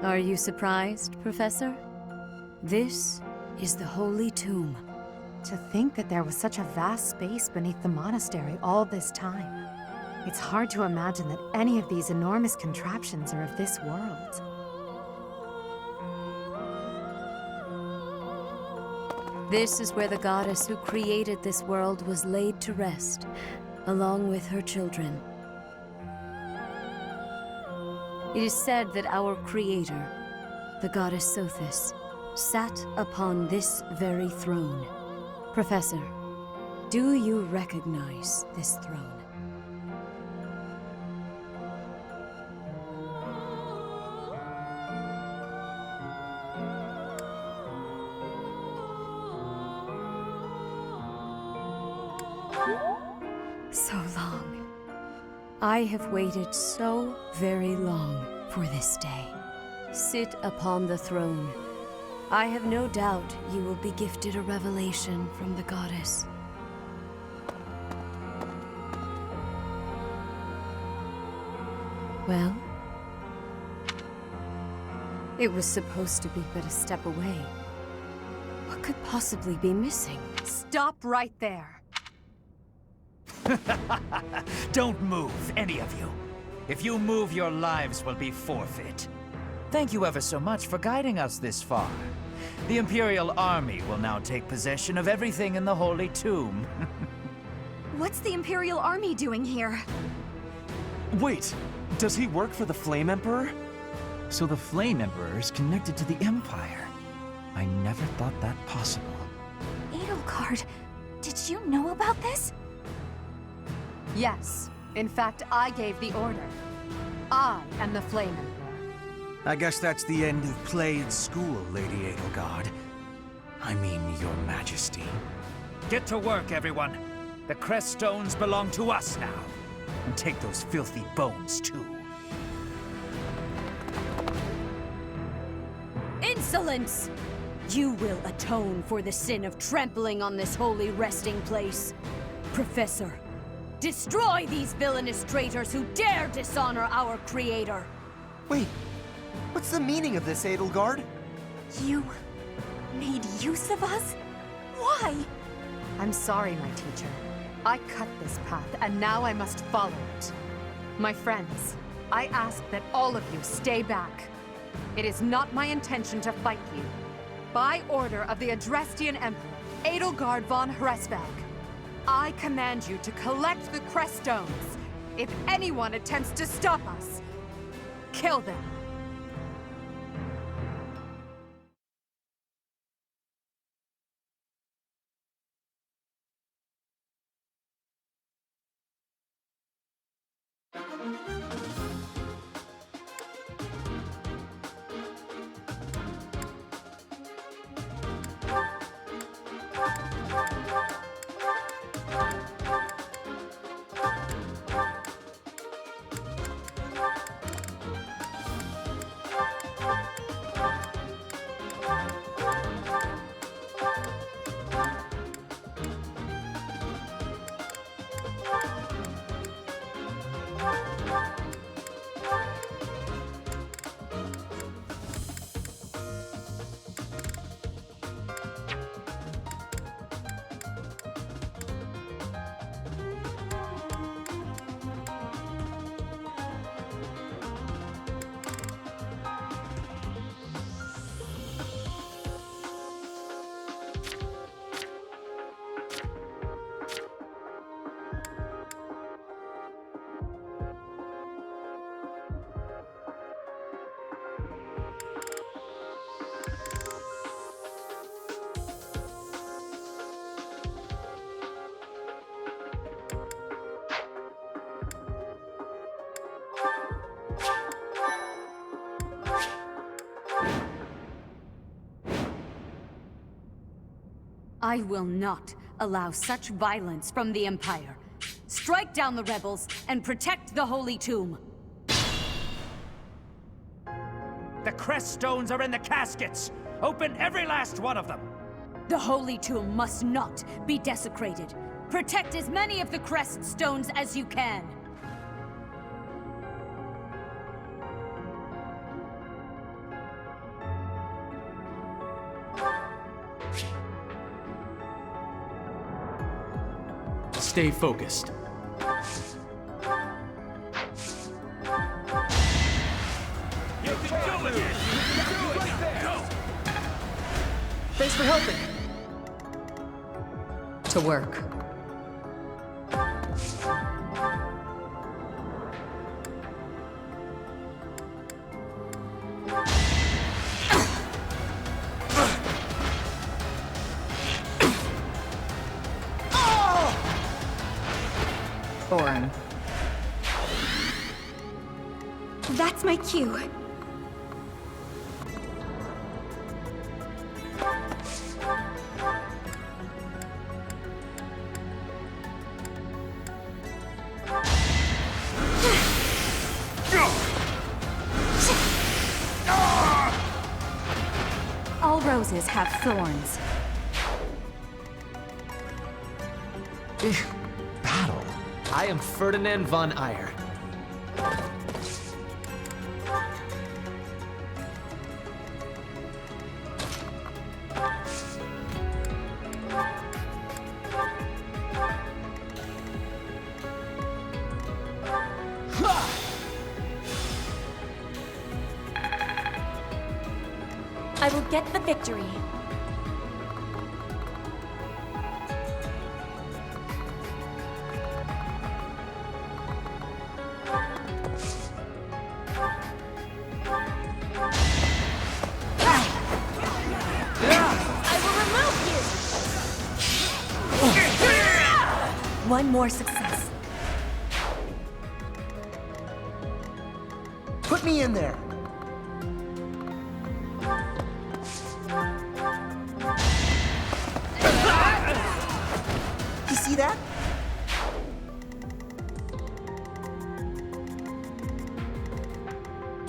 Are you surprised, Professor? This is the Holy Tomb. To think that there was such a vast space beneath the monastery all this time. It's hard to imagine that any of these enormous contraptions are of this world. This is where the goddess who created this world was laid to rest, along with her children. It is said that our creator, the goddess Sothis, sat upon this very throne. Professor, do you recognize this throne? So long. I have waited so very long for this day. Sit upon the throne. I have no doubt you will be gifted a revelation from the goddess. Well? It was supposed to be but a step away. What could possibly be missing? Stop right there! Don't move, any of you. If you move, your lives will be forfeit. Thank you ever so much for guiding us this far. The Imperial Army will now take possession of everything in the Holy Tomb. What's the Imperial Army doing here? Wait, does he work for the Flame Emperor? So the Flame Emperor is connected to the Empire. I never thought that possible. Edelgard, did you know about this? Yes. In fact, I gave the order. I am the Flame Emperor. I guess that's the end of play at school, Lady Edelgard. I mean, Your Majesty. Get to work, everyone. The crest stones belong to us now. And take those filthy bones, too. Insolence! You will atone for the sin of trampling on this holy resting place. Professor, destroy these villainous traitors who dare dishonor our creator! Wait, what's the meaning of this, Edelgard? You made use of us? Why? I'm sorry, my teacher. I cut this path, and now I must follow it. My friends, I ask that all of you stay back. It is not my intention to fight you. By order of the Adrestian Emperor, Edelgard von Hresberg, I command you to collect the crest stones. If anyone attempts to stop us, kill them. I will not allow such violence from the Empire. Strike down the rebels and protect the Holy Tomb. The crest stones are in the caskets! Open every last one of them! The Holy Tomb must not be desecrated. Protect as many of the crest stones as you can. stay focused. Thanks for helping. To work. Boring. That's my cue. All roses have thorns. Battle. I am Ferdinand von Eyre. I will get the victory. One more success. Put me in there. You see that?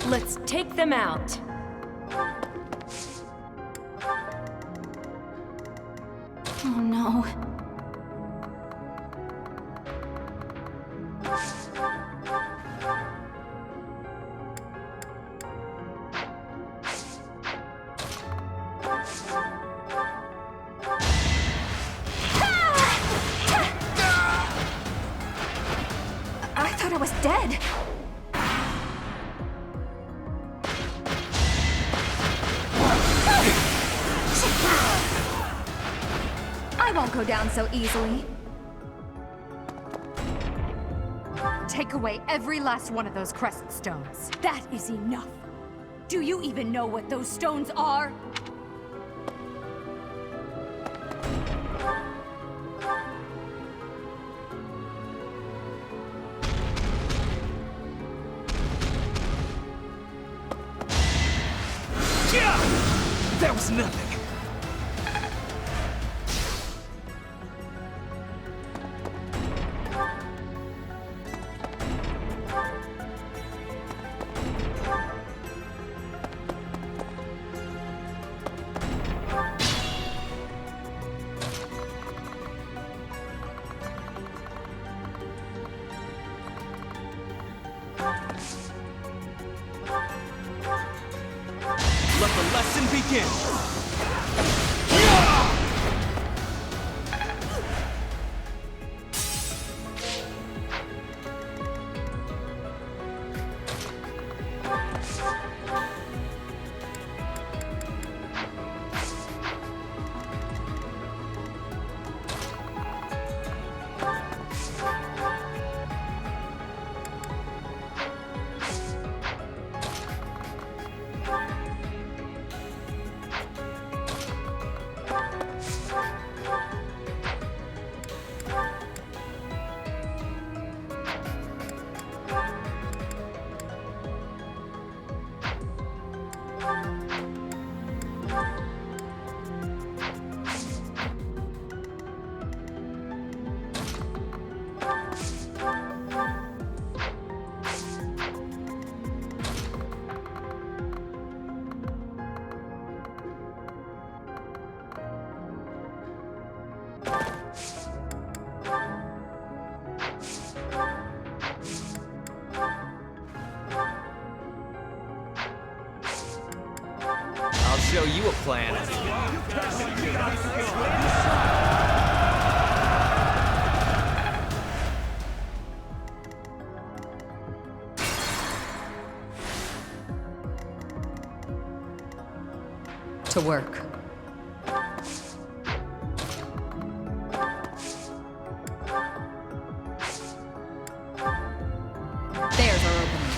Let's take them out. Oh no. I thought I was dead. I won't go down so easily. Take away every last one of those crescent stones. That is enough. Do you even know what those stones are? That was nothing. Let the lesson begin! I'll show you a plan. To work. There's our opening.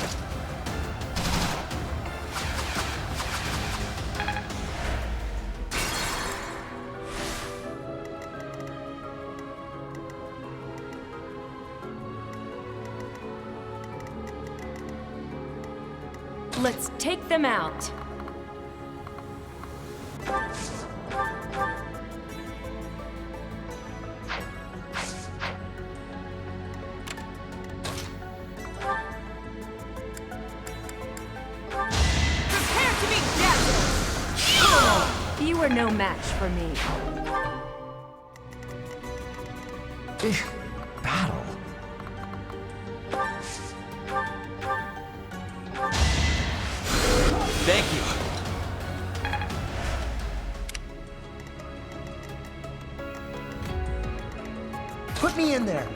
Let's take them out. Prepare to be dazzled! You are no match for me. Battle. Thank you. Put me in there.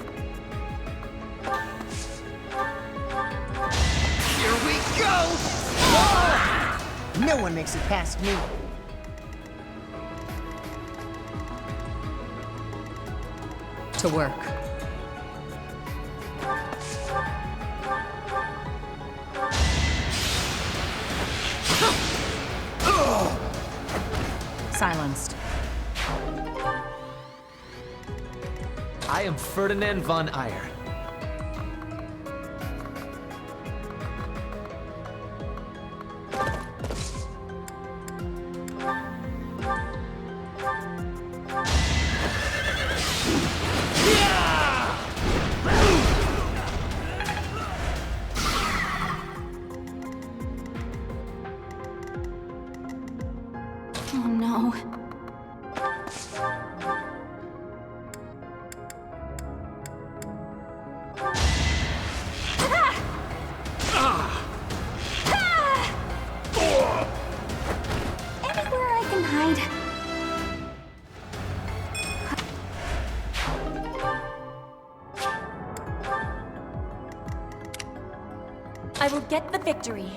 Here we go! No one makes it past me. To work. Silenced. I am Ferdinand von Ayer. Oh no. Anywhere I can hide. I will get the victory.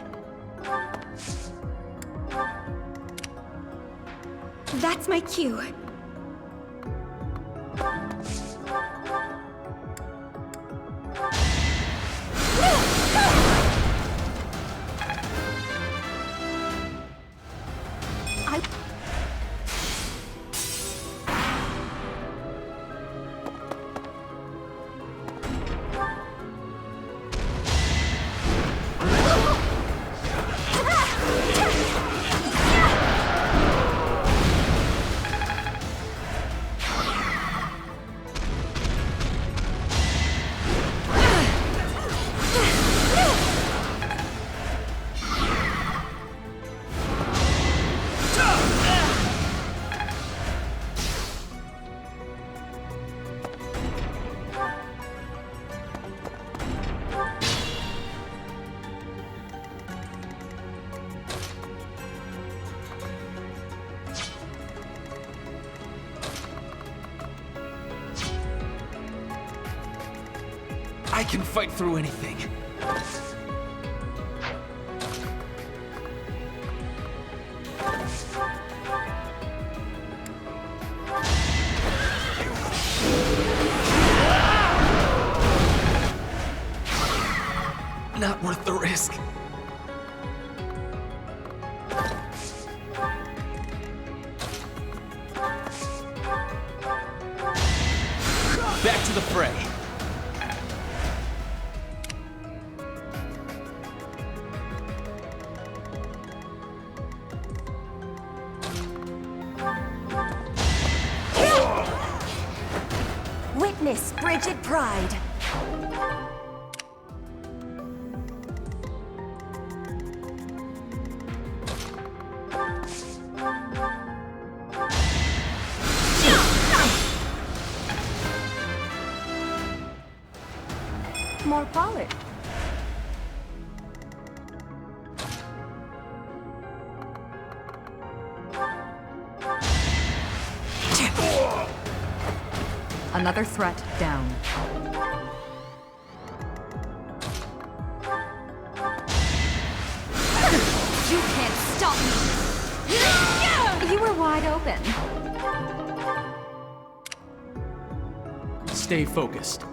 That's my cue. I can fight through anything. Not worth the risk. Back to the fray. Witness frigid pride. More polish. Another threat down. You can't stop me! You were wide open. Stay focused.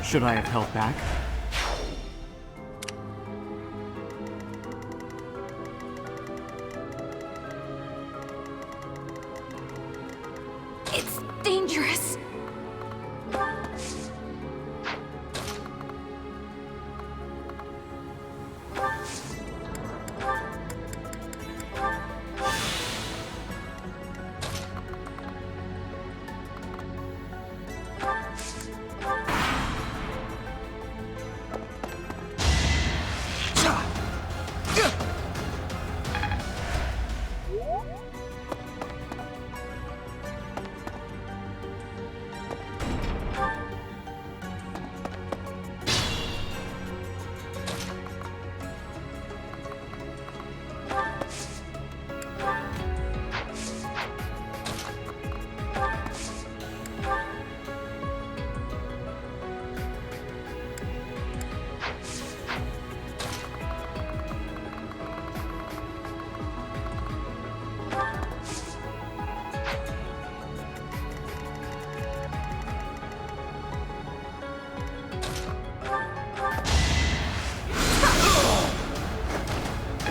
Should I have held back? It's dangerous.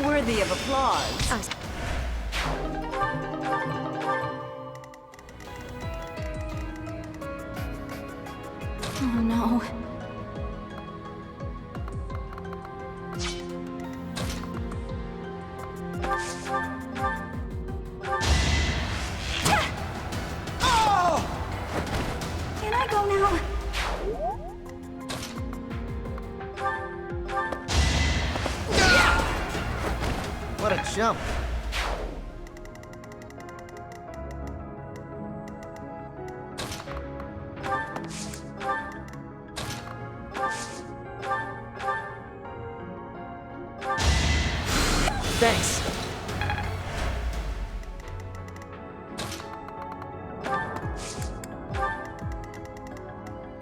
Worthy of applause. Oh no. Can I go now? What a jump. Thanks.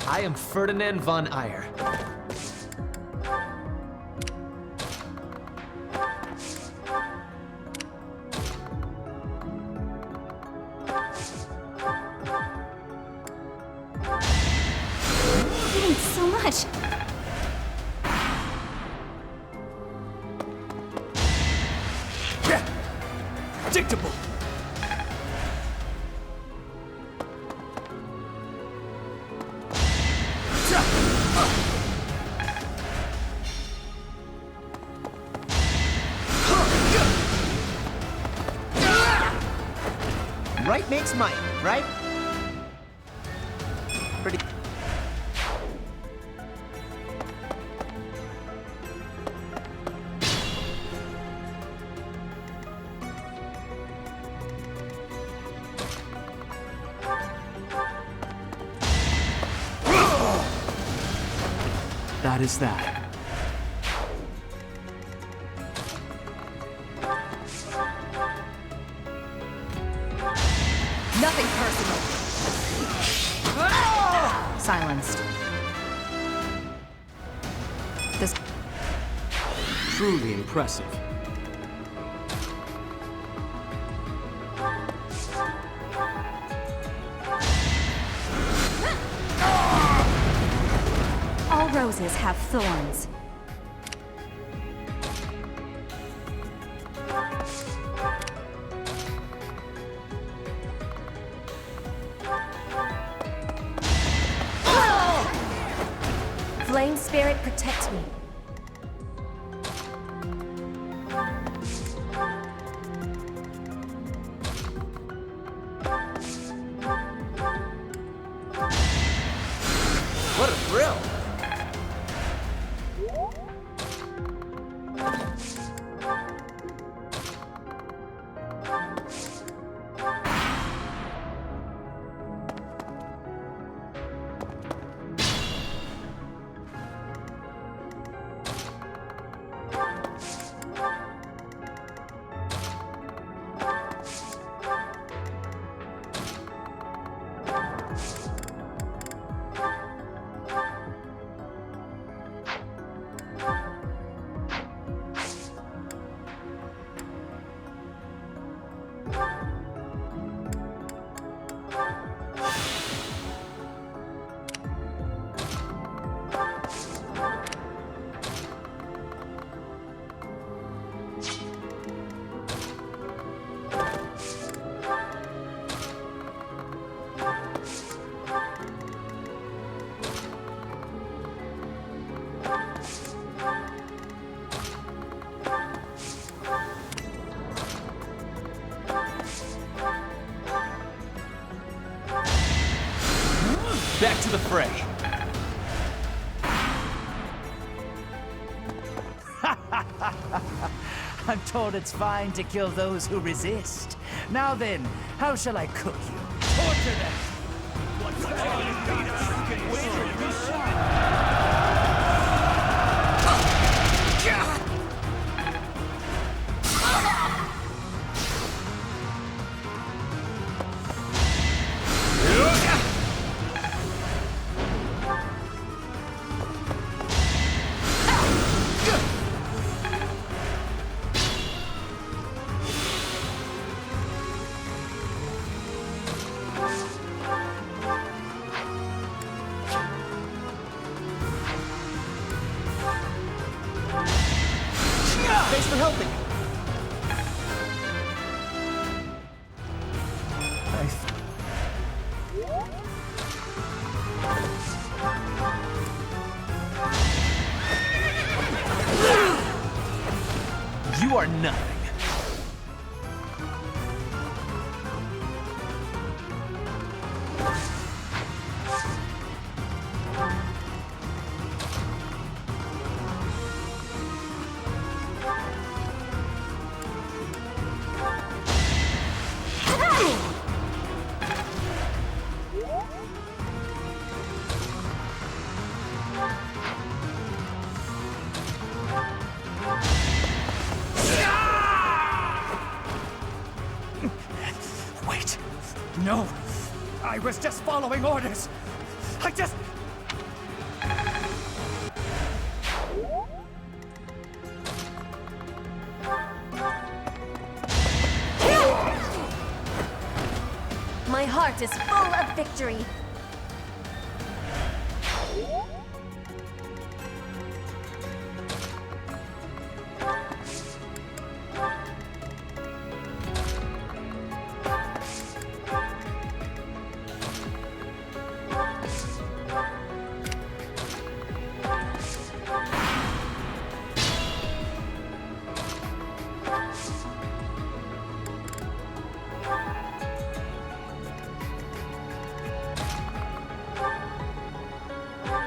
I am Ferdinand von Ayer. Thanks so much. Predictable. Right makes might, right? Pretty. That is that. Nothing personal. Silenced. This Truly impressive. All roses have thorns. Flame spirit, protect me. What a thrill. Back to the fray. I'm told it's fine to kill those who resist. Now then, how shall I cook you? Torture them! Thanks for helping. You are nothing. Wait. No. I was just following orders. I just... My heart is full of victory.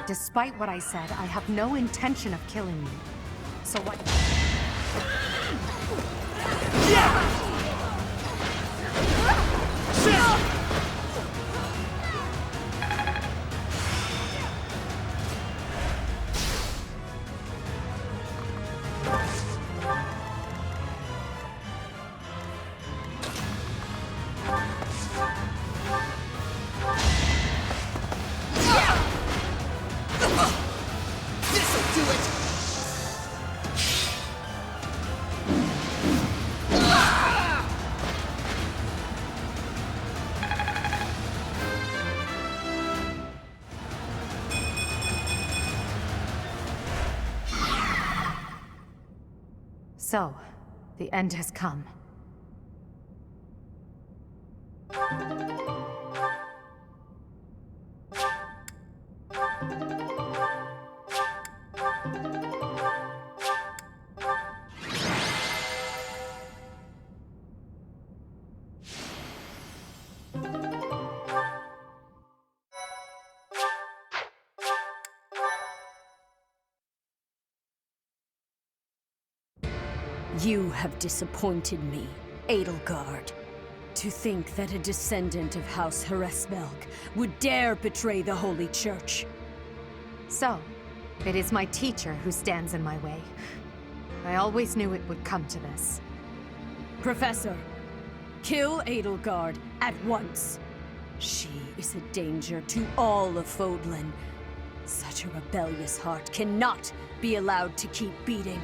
Despite what I said, I have no intention of killing you. So what? So, the end has come. You have disappointed me, Edelgard. To think that a descendant of House Hresvelg would dare betray the Holy Church. So, it is my teacher who stands in my way. I always knew it would come to this. Professor, kill Edelgard at once. She is a danger to all of Fodlan. Such a rebellious heart cannot be allowed to keep beating.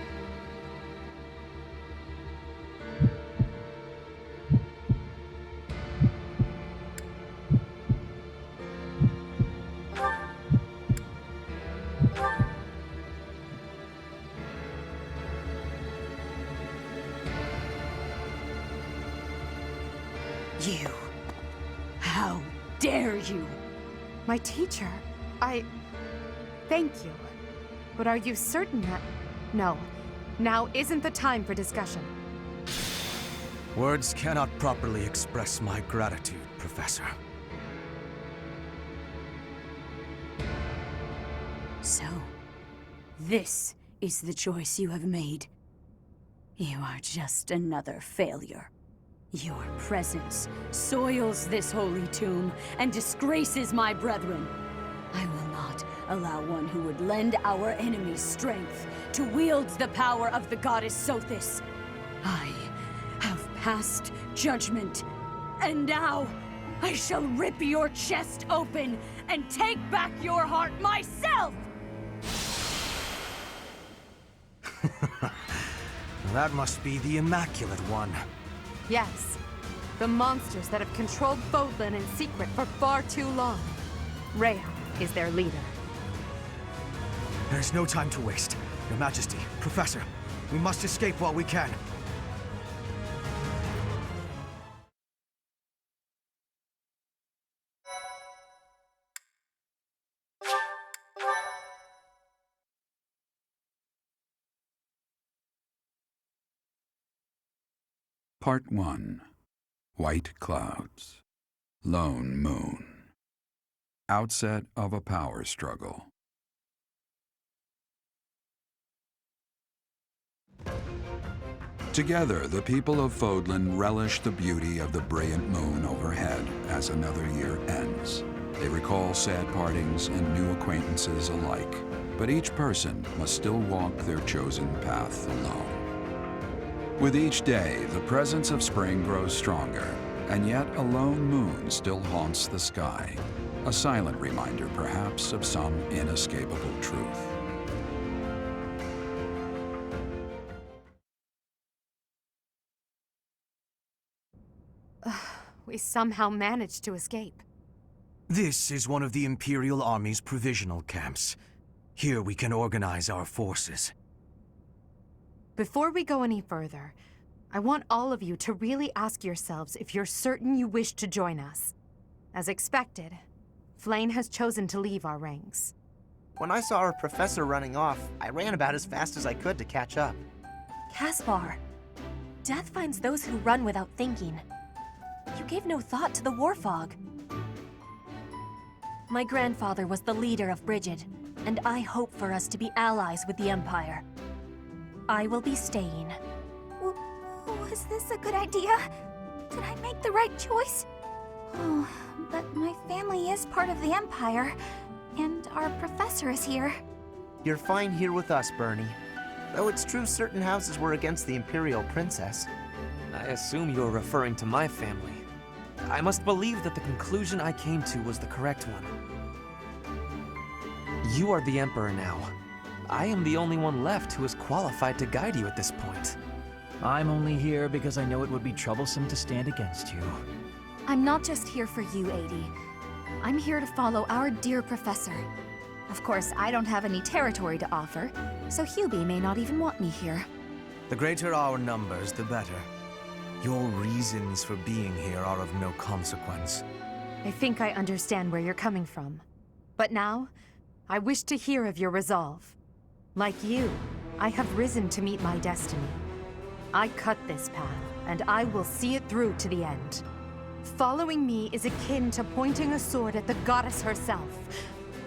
You. How dare you? My teacher, thank you. But are you certain that... No. Now isn't the time for discussion. Words cannot properly express my gratitude, Professor. So, this is the choice you have made. You are just another failure. Your presence soils this holy tomb and disgraces my brethren. I will not allow one who would lend our enemies strength to wield the power of the goddess Sothis. I have passed judgment, and now I shall rip your chest open and take back your heart myself! That must be the Immaculate One. Yes. The monsters that have controlled Fodlan in secret for far too long. Rhea is their leader. There's no time to waste. Your Majesty, Professor, we must escape while we can. Part 1. White Clouds. Lone Moon. Outset of a power struggle. Together, the people of Fodlan relish the beauty of the brilliant moon overhead as another year ends. They recall sad partings and new acquaintances alike, but each person must still walk their chosen path alone. With each day, the presence of spring grows stronger, and yet a lone moon still haunts the sky, a silent reminder perhaps of some inescapable truth. We somehow managed to escape. This is one of the Imperial Army's provisional camps. Here we can organize our forces. Before we go any further, I want all of you to really ask yourselves if you're certain you wish to join us. As expected, Flayn has chosen to leave our ranks. When I saw our professor running off, I ran about as fast as I could to catch up. Caspar, death finds those who run without thinking. You gave no thought to the war fog. My grandfather was the leader of Brigid, and I hope for us to be allies with the Empire. I will be staying. Was this a good idea? Did I make the right choice? Oh, but my family is part of the Empire, and our professor is here. You're fine here with us, Bernie. Though it's true certain houses were against the Imperial Princess. I assume you're referring to my family. I must believe that the conclusion I came to was the correct one. You are the Emperor now. I am the only one left who is qualified to guide you at this point. I'm only here because I know it would be troublesome to stand against you. I'm not just here for you, Adi. I'm here to follow our dear professor. Of course, I don't have any territory to offer, so Hubie may not even want me here. The greater our numbers, the better. Your reasons for being here are of no consequence. I think I understand where you're coming from. But now, I wish to hear of your resolve. Like you, I have risen to meet my destiny. I cut this path, and I will see it through to the end. Following me is akin to pointing a sword at the goddess herself.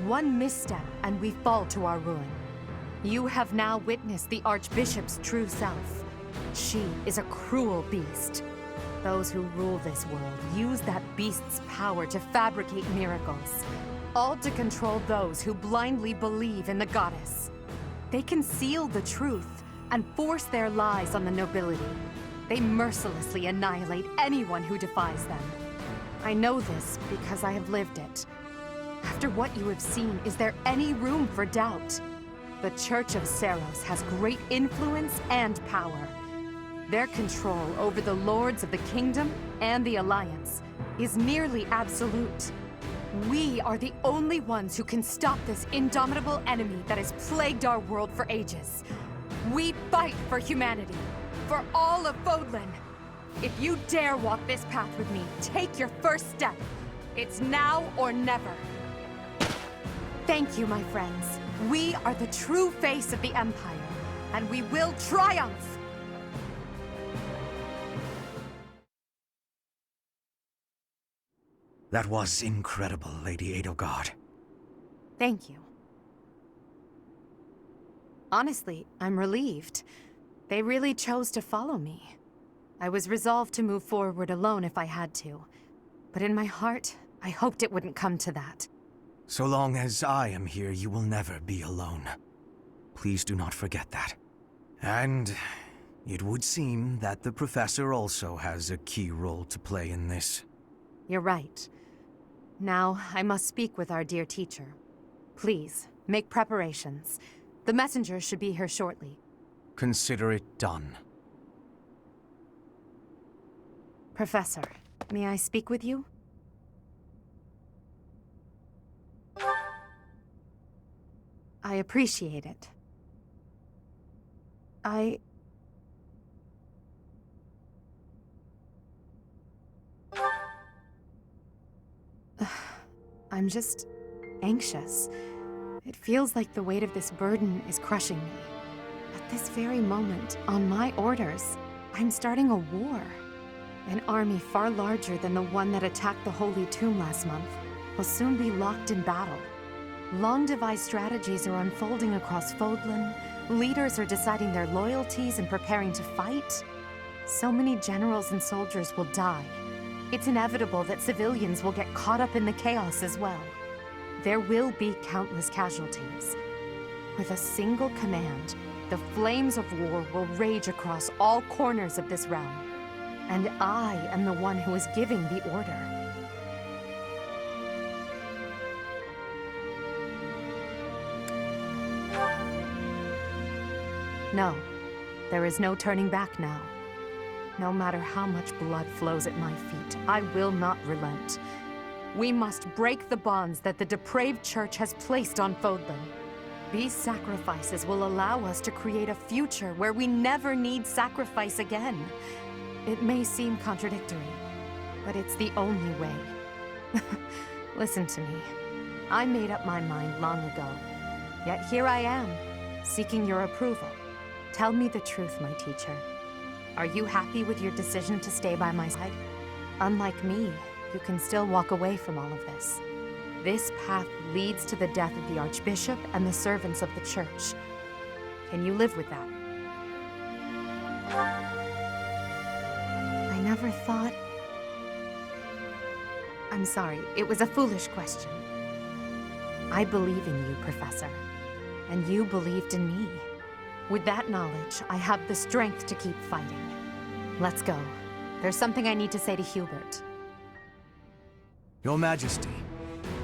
One misstep, and we fall to our ruin. You have now witnessed the Archbishop's true self. She is a cruel beast. Those who rule this world use that beast's power to fabricate miracles, all to control those who blindly believe in the goddess. They conceal the truth and force their lies on the nobility. They mercilessly annihilate anyone who defies them. I know this because I have lived it. After what you have seen, is there any room for doubt? The Church of Seiros has great influence and power. Their control over the lords of the kingdom and the Alliance is nearly absolute. We are the only ones who can stop this indomitable enemy that has plagued our world for ages. We fight for humanity, for all of Fodlan. If you dare walk this path with me, take your first step. It's now or never. Thank you, my friends. We are the true face of the Empire, and we will triumph! That was incredible, Lady Edelgard. Thank you. Honestly, I'm relieved. They really chose to follow me. I was resolved to move forward alone if I had to. But in my heart, I hoped it wouldn't come to that. So long as I am here, you will never be alone. Please do not forget that. And it would seem that the professor also has a key role to play in this. You're right. Now, I must speak with our dear teacher. Please, make preparations. The messenger should be here shortly. Consider it done. Professor, may I speak with you? I appreciate it. I'm just anxious. It feels like the weight of this burden is crushing me. At this very moment, on my orders, I'm starting a war. An army far larger than the one that attacked the Holy Tomb last month will soon be locked in battle. Long-devised strategies are unfolding across Fodlan. Leaders are deciding their loyalties and preparing to fight. So many generals and soldiers will die. It's inevitable that civilians will get caught up in the chaos as well. There will be countless casualties. With a single command, the flames of war will rage across all corners of this realm. And I am the one who is giving the order. No, there is no turning back now. No matter how much blood flows at my feet, I will not relent. We must break the bonds that the depraved church has placed on Fodlan. These sacrifices will allow us to create a future where we never need sacrifice again. It may seem contradictory, but it's the only way. Listen to me. I made up my mind long ago. Yet here I am, seeking your approval. Tell me the truth, my teacher. Are you happy with your decision to stay by my side? Unlike me, you can still walk away from all of this. This path leads to the death of the Archbishop and the servants of the Church. Can you live with that? I never thought... I'm sorry, it was a foolish question. I believe in you, Professor. And you believed in me. With that knowledge, I have the strength to keep fighting. Let's go. There's something I need to say to Hubert. Your Majesty,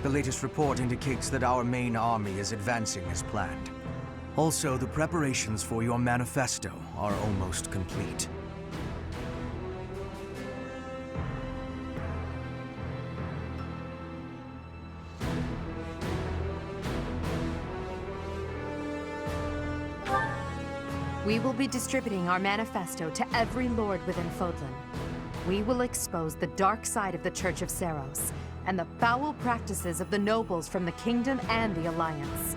the latest report indicates that our main army is advancing as planned. Also, the preparations for your manifesto are almost complete. We will be distributing our manifesto to every lord within Fodlan. We will expose the dark side of the Church of Seros, and the foul practices of the nobles from the Kingdom and the Alliance.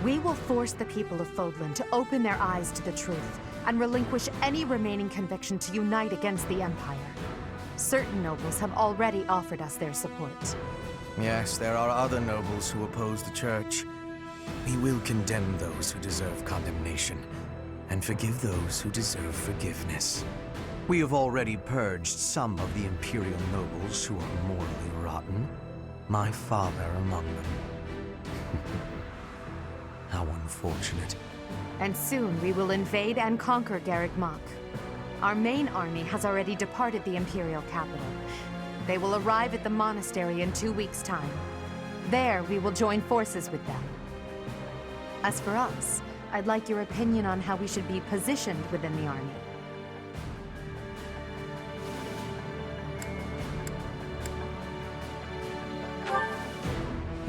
We will force the people of Fodlan to open their eyes to the truth, and relinquish any remaining conviction to unite against the Empire. Certain nobles have already offered us their support. Yes, there are other nobles who oppose the Church. We will condemn those who deserve condemnation, and forgive those who deserve forgiveness. We have already purged some of the Imperial nobles who are morally rotten. My father among them. How unfortunate. And soon we will invade and conquer Garreg Mach. Our main army has already departed the Imperial capital. They will arrive at the monastery in 2 weeks' time. There, we will join forces with them. As for us, I'd like your opinion on how we should be positioned within the army.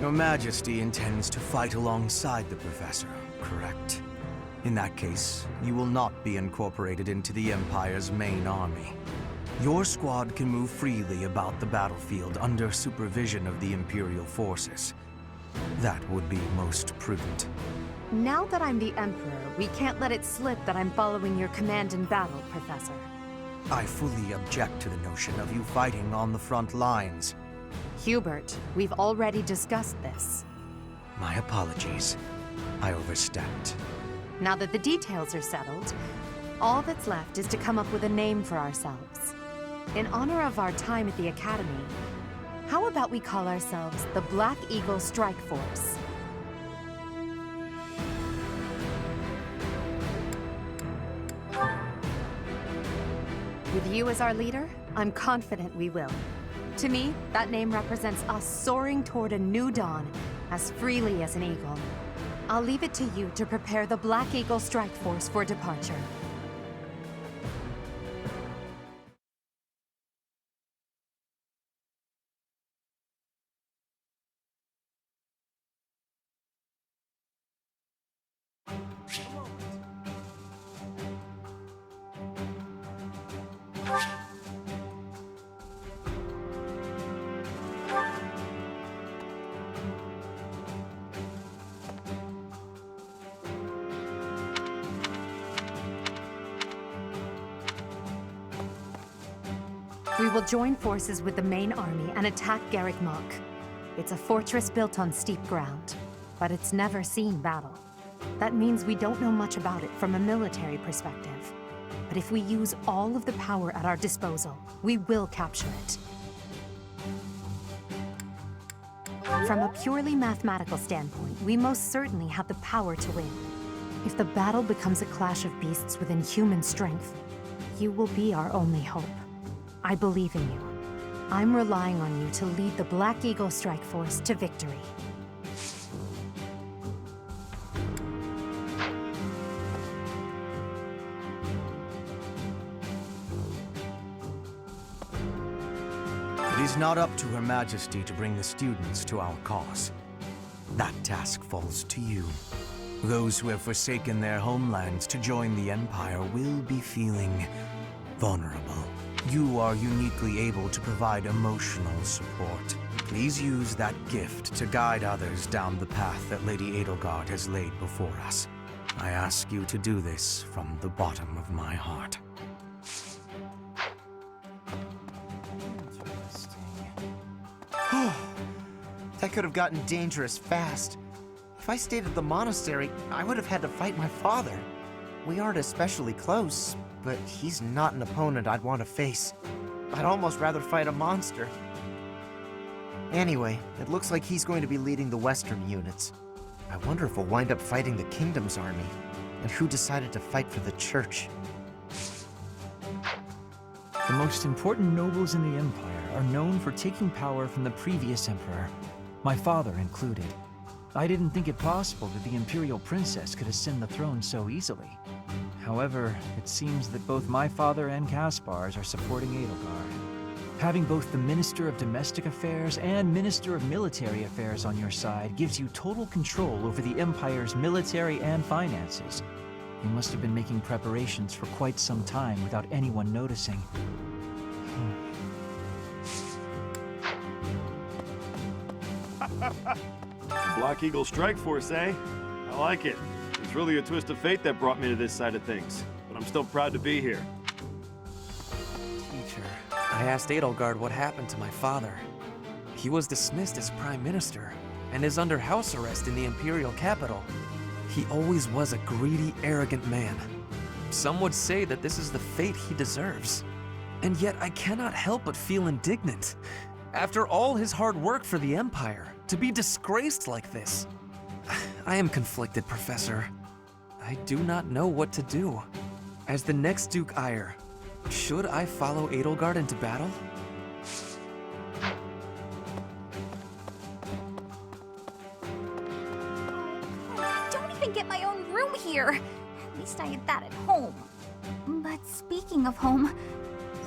Your Majesty intends to fight alongside the Professor, correct? In that case, you will not be incorporated into the Empire's main army. Your squad can move freely about the battlefield under supervision of the Imperial forces. That would be most prudent. Now that I'm the Emperor, we can't let it slip that I'm following your command in battle, Professor. I fully object to the notion of you fighting on the front lines. Hubert, we've already discussed this. My apologies. I overstepped. Now that the details are settled, all that's left is to come up with a name for ourselves. In honor of our time at the Academy, how about we call ourselves the Black Eagle Strike Force? With you as our leader, I'm confident we will. To me, that name represents us soaring toward a new dawn, as freely as an eagle. I'll leave it to you to prepare the Black Eagle Strike Force for departure. We will join forces with the main army and attack Garrick Mach. It's a fortress built on steep ground, but it's never seen battle. That means we don't know much about it from a military perspective. But if we use all of the power at our disposal, we will capture it. From a purely mathematical standpoint, we most certainly have the power to win. If the battle becomes a clash of beasts within human strength, you will be our only hope. I believe in you. I'm relying on you to lead the Black Eagle Strike Force to victory. It is not up to Her Majesty to bring the students to our cause. That task falls to you. Those who have forsaken their homelands to join the Empire will be feeling vulnerable. You are uniquely able to provide emotional support. Please use that gift to guide others down the path that Lady Edelgard has laid before us. I ask you to do this from the bottom of my heart. That could have gotten dangerous fast. If I stayed at the monastery, I would have had to fight my father. We aren't especially close, but he's not an opponent I'd want to face. I'd almost rather fight a monster. Anyway, it looks like he's going to be leading the Western units. I wonder if we'll wind up fighting the Kingdom's army, and who decided to fight for the Church. The most important nobles in the Empire are known for taking power from the previous Emperor, my father included. I didn't think it possible that the Imperial Princess could ascend the throne so easily. However, it seems that both my father and Caspar's are supporting Edelgard. Having both the Minister of Domestic Affairs and Minister of Military Affairs on your side gives you total control over the Empire's military and finances. You must have been making preparations for quite some time without anyone noticing. Black Eagle Strike Force, eh? I like it. It's really a twist of fate that brought me to this side of things, but I'm still proud to be here. Teacher, I asked Edelgard what happened to my father. He was dismissed as Prime Minister and is under house arrest in the Imperial capital. He always was a greedy, arrogant man. Some would say that this is the fate he deserves. And yet I cannot help but feel indignant. After all his hard work for the Empire, to be disgraced like this. I am conflicted, Professor. I do not know what to do. As the next Duke Ire, should I follow Edelgard into battle? I don't even get my own room here. At least I had that at home. But speaking of home,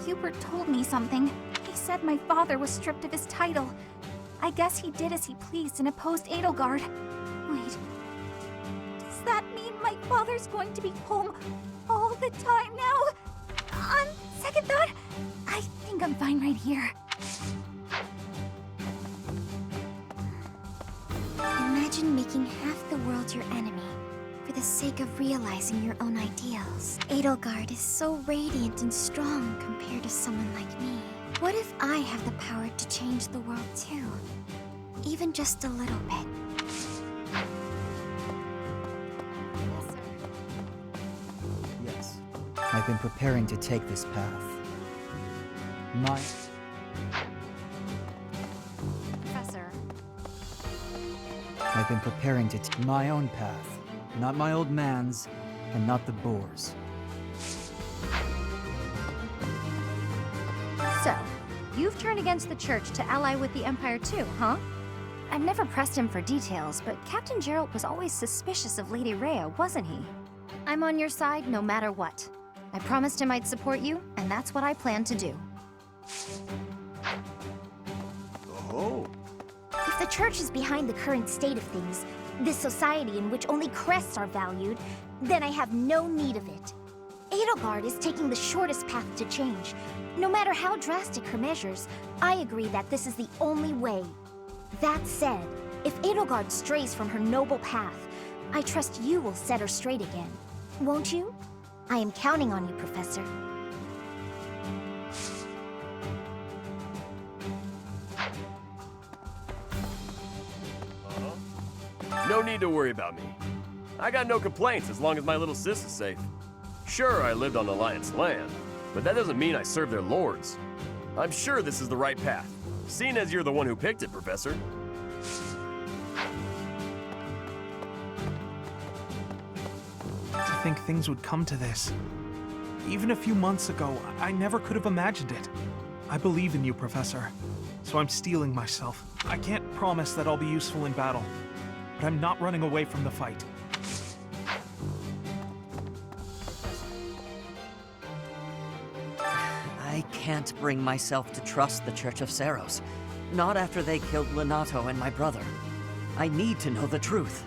Hubert told me something. He said my father was stripped of his title. I guess he did as he pleased and opposed Edelgard. Wait, does that mean my father's going to be home all the time now? On second thought, I think I'm fine right here. Imagine making half the world your enemy for the sake of realizing your own ideals. Edelgard is so radiant and strong compared to someone like me. What if I have the power to change the world too? Even just a little bit. Professor, I've been preparing to take this path. Professor. I've been preparing to take my own path. Not my old man's, and not the boar's. So, you've turned against the Church to ally with the Empire too, huh? I've never pressed him for details, but Captain Gerald was always suspicious of Lady Rhea, wasn't he? I'm on your side no matter what. I promised him I'd support you, and that's what I plan to do. Oh. If the Church is behind the current state of things, this society in which only crests are valued, then I have no need of it. Edelgard is taking the shortest path to change. No matter how drastic her measures, I agree that this is the only way. That said, if Edelgard strays from her noble path, I trust you will set her straight again. Won't you? I am counting on you, Professor. No need to worry about me. I got no complaints as long as my little sis is safe. Sure, I lived on Alliance land, but that doesn't mean I serve their lords. I'm sure this is the right path, seeing as you're the one who picked it, Professor. To think things would come to this. Even a few months ago, I never could have imagined it. I believe in you, Professor, so I'm steeling myself. I can't promise that I'll be useful in battle, but I'm not running away from the fight. I can't bring myself to trust the Church of Seros. Not after they killed Lenato and my brother. I need to know the truth.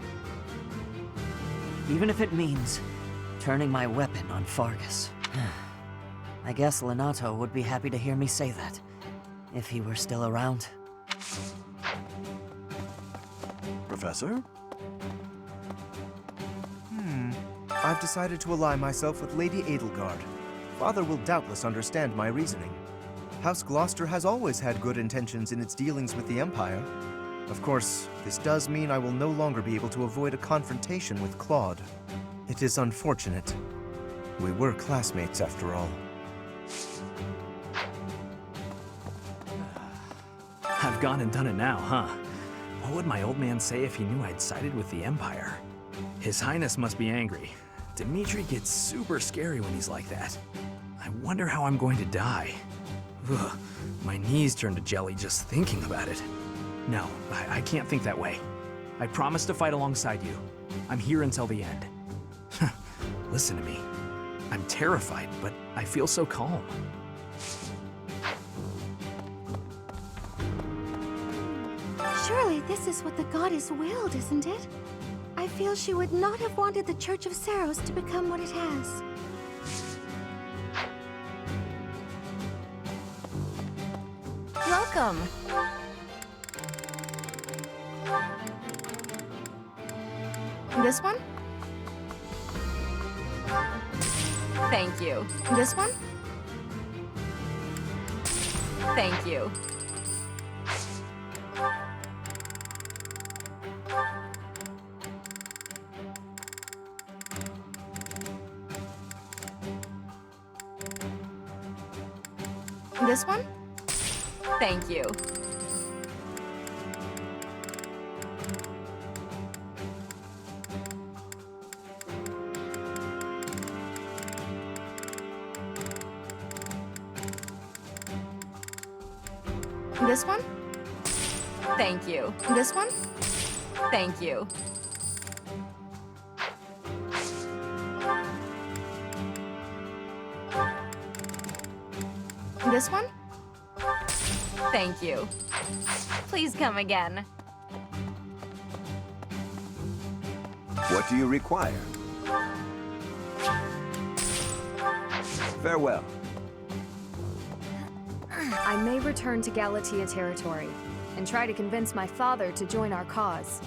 Even if it means turning my weapon on Fargus. I guess Lenato would be happy to hear me say that, if he were still around. Professor? I've decided to ally myself with Lady Edelgard. Father will doubtless understand my reasoning. House Gloucester has always had good intentions in its dealings with the Empire. Of course, this does mean I will no longer be able to avoid a confrontation with Claude. It is unfortunate. We were classmates after all. I've gone and done it now, huh? What would my old man say if he knew I'd sided with the Empire? His Highness must be angry. Dimitri gets super scary when he's like that. I wonder how I'm going to die. Ugh, my knees turn to jelly just thinking about it. No, I can't think that way. I promise to fight alongside you. I'm here until the end. Listen to me. I'm terrified, but I feel so calm. Surely this is what the goddess willed, isn't it? I feel she would not have wanted the Church of Seros to become what it has. Welcome. This one? Thank you. This one? Thank you. This one? Thank you. This one? Thank you. This one? Thank you. This one? Thank you. Please come again. What do you require? Farewell. I may return to Galatea territory and try to convince my father to join our cause.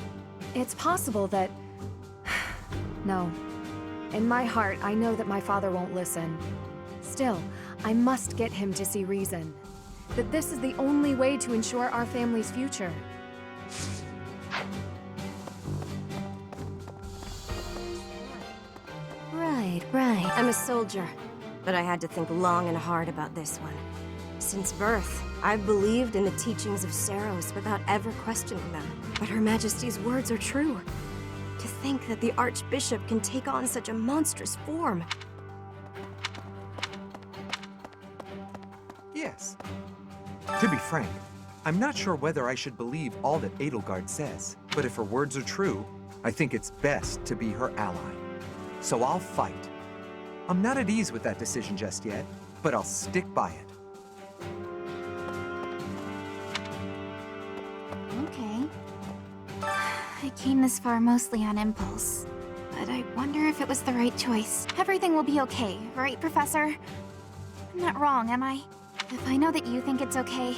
It's possible that... No. In my heart, I know that my father won't listen. Still, I must get him to see reason. That this is the only way to ensure our family's future. Right. I'm a soldier. But I had to think long and hard about this one. Since birth, I've believed in the teachings of Saros without ever questioning them. But Her Majesty's words are true. To think that the Archbishop can take on such a monstrous form. Yes. To be frank, I'm not sure whether I should believe all that Edelgard says, but if her words are true, I think it's best to be her ally. So I'll fight. I'm not at ease with that decision just yet, but I'll stick by it. Okay. I came this far mostly on impulse, but I wonder if it was the right choice. Everything will be okay, right, Professor? I'm not wrong, am I? If I know that you think it's okay,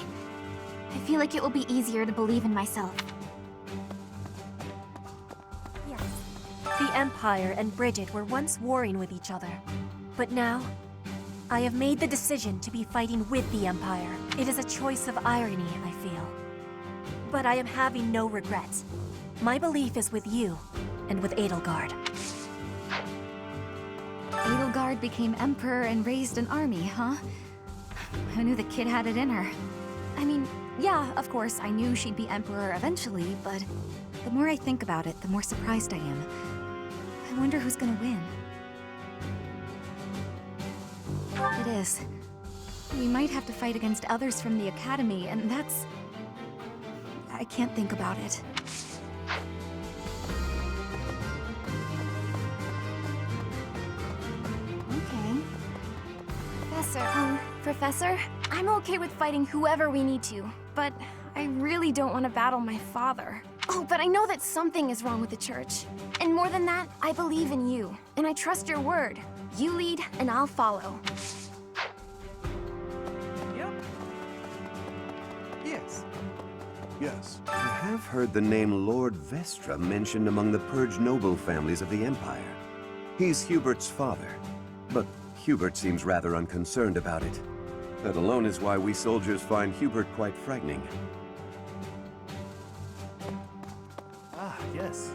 I feel like it will be easier to believe in myself. Yes. The Empire and Bridget were once warring with each other. But now, I have made the decision to be fighting with the Empire. It is a choice of irony, I feel. But I am having no regrets. My belief is with you, and with Edelgard. Edelgard became Emperor and raised an army, huh? Who knew the kid had it in her? I mean, yeah, of course, I knew she'd be Emperor eventually, but the more I think about it, the more surprised I am. I wonder who's gonna win. It is. We might have to fight against others from the Academy, and that's... I can't think about it. Okay. Professor, I'm okay with fighting whoever we need to, but I really don't want to battle my father. Oh, but I know that something is wrong with the church. And more than that, I believe in you, and I trust your word. You lead, and I'll follow. Yes. Yes. I have heard the name Lord Vestra mentioned among the purged noble families of the Empire. He's Hubert's father, but Hubert seems rather unconcerned about it. That alone is why we soldiers find Hubert quite frightening. Ah, yes.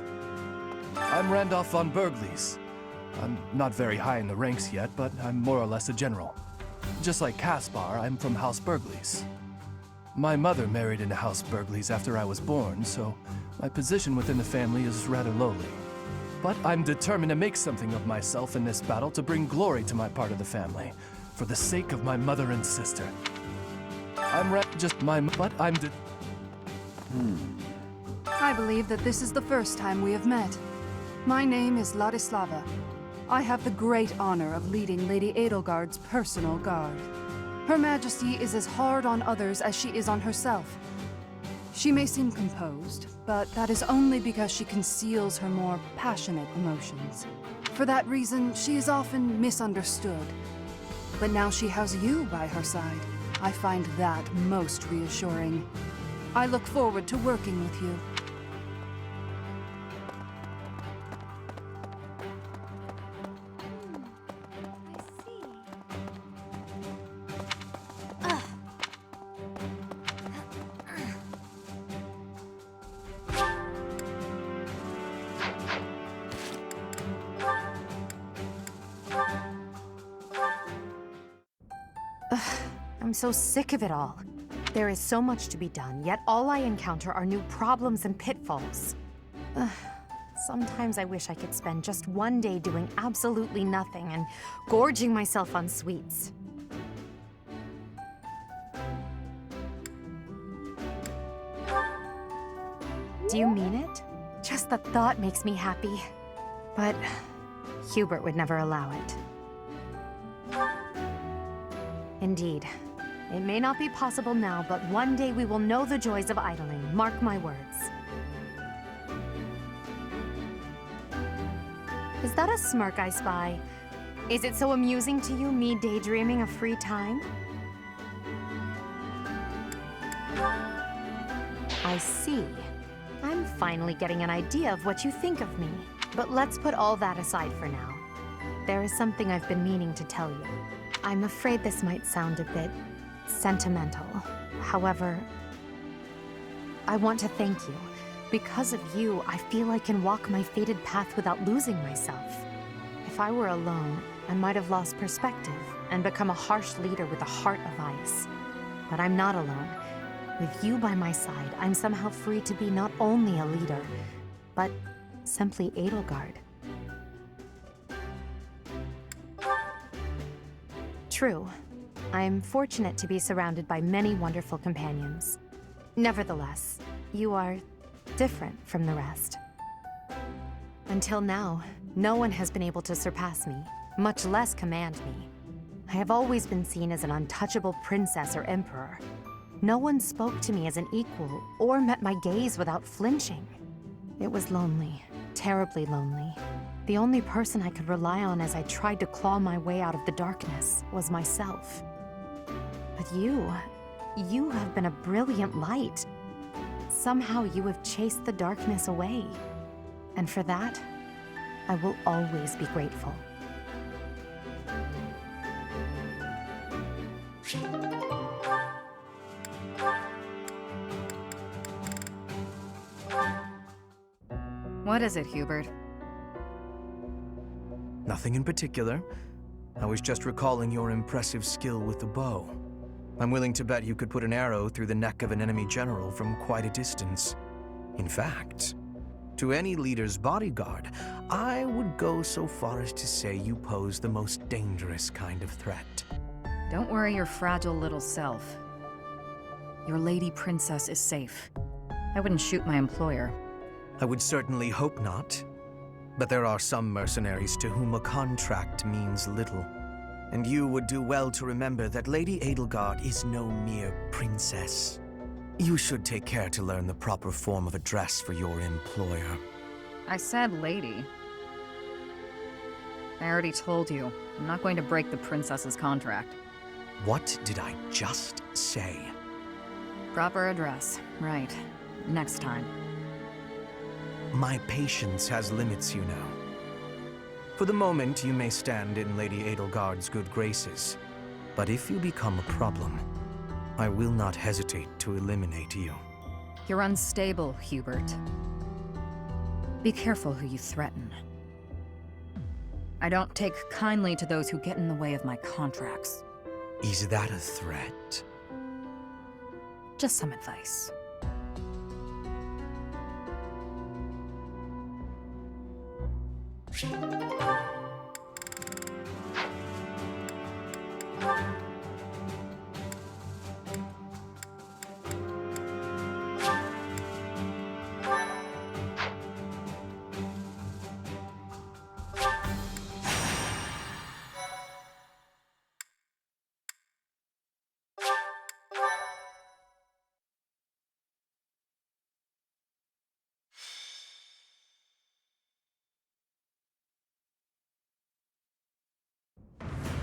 I'm Randolph von Berglies. I'm not very high in the ranks yet, but I'm more or less a general. Just like Caspar, I'm from House Berglies. My mother married into House Berglies after I was born, so my position within the family is rather lowly. But I'm determined to make something of myself in this battle to bring glory to my part of the family, for the sake of my mother and sister. I believe that this is the first time we have met. My name is Ladislava. I have the great honor of leading Lady Edelgard's personal guard. Her Majesty is as hard on others as she is on herself. She may seem composed, but that is only because she conceals her more passionate emotions. For that reason, she is often misunderstood. But now she has you by her side. I find that most reassuring. I look forward to working with you. I'm so sick of it all. There is so much to be done, yet all I encounter are new problems and pitfalls. Sometimes I wish I could spend just one day doing absolutely nothing and gorging myself on sweets. Do you mean it? Just the thought makes me happy. But Hubert would never allow it. Indeed. It may not be possible now, but one day we will know the joys of idling. Mark my words. Is that a smirk I spy? Is it so amusing to you, me daydreaming of free time? I see. I'm finally getting an idea of what you think of me. But let's put all that aside for now. There is something I've been meaning to tell you. I'm afraid this might sound a bit sentimental. However, I want to thank you. Because of you, I feel I can walk my fated path without losing myself. If I were alone, I might have lost perspective. and become a harsh leader with a heart of ice. But I'm not alone. With you by my side, I'm somehow free to be not only a leader, but simply Edelgard. True, I'm fortunate to be surrounded by many wonderful companions. Nevertheless, you are different from the rest. Until now, no one has been able to surpass me, much less command me. I have always been seen as an untouchable princess or emperor. No one spoke to me as an equal or met my gaze without flinching. It was lonely, terribly lonely. The only person I could rely on as I tried to claw my way out of the darkness was myself. But you have been a brilliant light. Somehow you have chased the darkness away. And for that, I will always be grateful. What is it, Hubert? Nothing in particular. I was just recalling your impressive skill with the bow. I'm willing to bet you could put an arrow through the neck of an enemy general from quite a distance. In fact, to any leader's bodyguard, I would go so far as to say you pose the most dangerous kind of threat. Don't worry your fragile little self. Your lady princess is safe. I wouldn't shoot my employer. I would certainly hope not. But there are some mercenaries to whom a contract means little. And you would do well to remember that Lady Edelgard is no mere princess. You should take care to learn the proper form of address for your employer. I said lady. I already told you, I'm not going to break the princess's contract. What did I just say? Proper address, right. Next time. My patience has limits, you know. For the moment, you may stand in Lady Edelgard's good graces. But if you become a problem, I will not hesitate to eliminate you. You're unstable, Hubert. Be careful who you threaten. I don't take kindly to those who get in the way of my contracts. Is that a threat? Just some advice.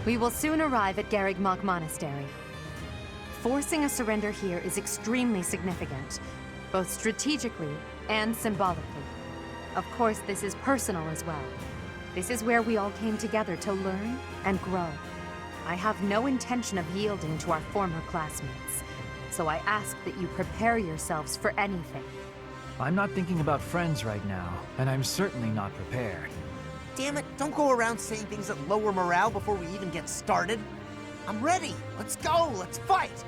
We will soon arrive at Garrigmok Monastery. Forcing a surrender here is extremely significant, both strategically and symbolically. Of course, this is personal as well. This is where we all came together to learn and grow. I have no intention of yielding to our former classmates, so I ask that you prepare yourselves for anything. I'm not thinking about friends right now, and I'm certainly not prepared. Damn it, don't go around saying things that lower morale before we even get started. I'm ready. Let's go. Let's fight.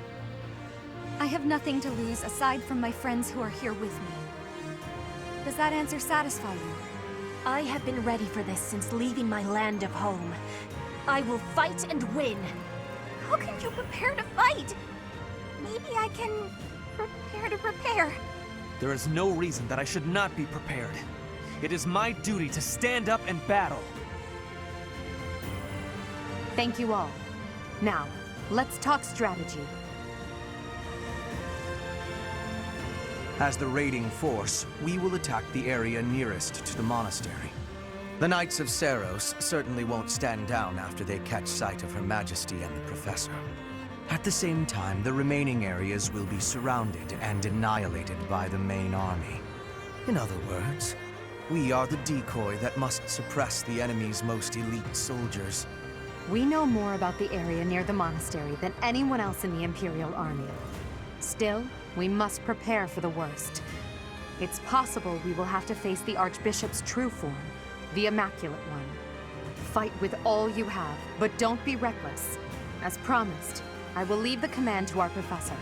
I have nothing to lose aside from my friends who are here with me. Does that answer satisfy you? I have been ready for this since leaving my land of home. I will fight and win. How can you prepare to fight? Maybe I can prepare to prepare. There is no reason that I should not be prepared. It is my duty to stand up and battle. Thank you all. Now, let's talk strategy. As the raiding force, we will attack the area nearest to the monastery. The Knights of Saros certainly won't stand down after they catch sight of Her Majesty and the Professor. At the same time, the remaining areas will be surrounded and annihilated by the main army. In other words, we are the decoy that must suppress the enemy's most elite soldiers. We know more about the area near the monastery than anyone else in the Imperial Army. Still, we must prepare for the worst. It's possible we will have to face the Archbishop's true form, the Immaculate One. Fight with all you have, but don't be reckless. As promised, I will leave the command to our professor.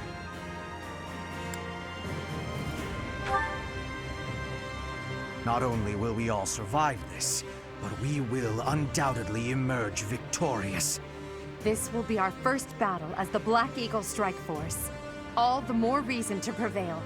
Not only will we all survive this, but we will undoubtedly emerge victorious. This will be our first battle as the Black Eagle Strike Force. All the more reason to prevail.